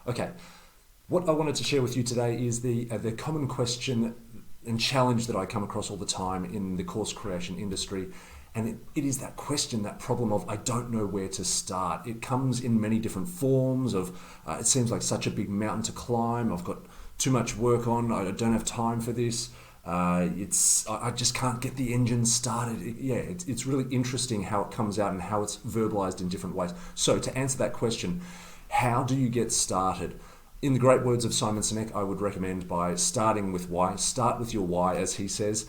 Okay, what I wanted to share with you today is the common question and challenge that I come across all the time in the course creation industry. And it is that question, that problem of I don't know where to start. It comes in many different forms of, it seems like such a big mountain to climb. I've got too much work on. I don't have time for this. I just can't get the engine started. It's really interesting how it comes out and how it's verbalized in different ways. So to answer that question, how do you get started? In the great words of Simon Sinek, I would recommend by starting with why. Start with your why, as he says.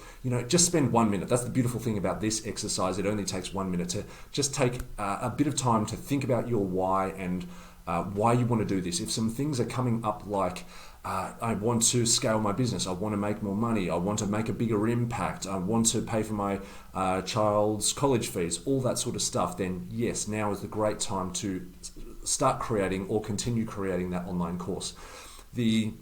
Just spend 1 minute. That's the beautiful thing about this exercise. It only takes 1 minute to just take a bit of time to think about your why and why you want to do this. If some things are coming up like, I want to scale my business, I want to make more money, I want to make a bigger impact, I want to pay for my child's college fees, all that sort of stuff, then yes, now is the great time to start creating or continue creating that online course. The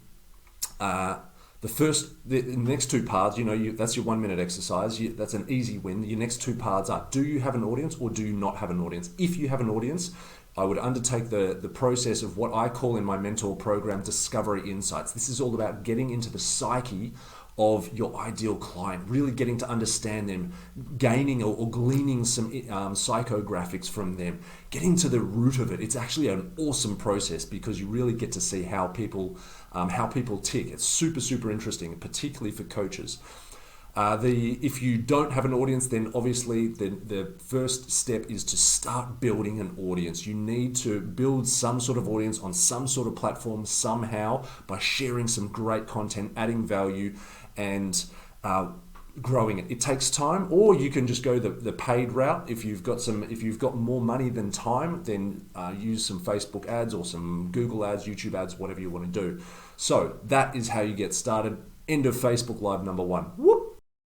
next two paths, that's your 1 minute exercise. That's an easy win. Your next two paths are: do you have an audience or do you not have an audience? If you have an audience, I would undertake the process of what I call in my mentor program Discovery Insights. This is all about getting into the psyche of your ideal client, really getting to understand them, gaining or gleaning some psychographics from them, getting to the root of it. It's actually an awesome process because you really get to see how people tick. It's super, super interesting, particularly for coaches. If you don't have an audience, then obviously the first step is to start building an audience. You need to build some sort of audience on some sort of platform somehow by sharing some great content, adding value, and growing it. It takes time, or you can just go the paid route. If you've got more money than time, then use some Facebook ads or some Google ads, YouTube ads, whatever you want to do. So that is how you get started. End of Facebook Live number 1. Whoop!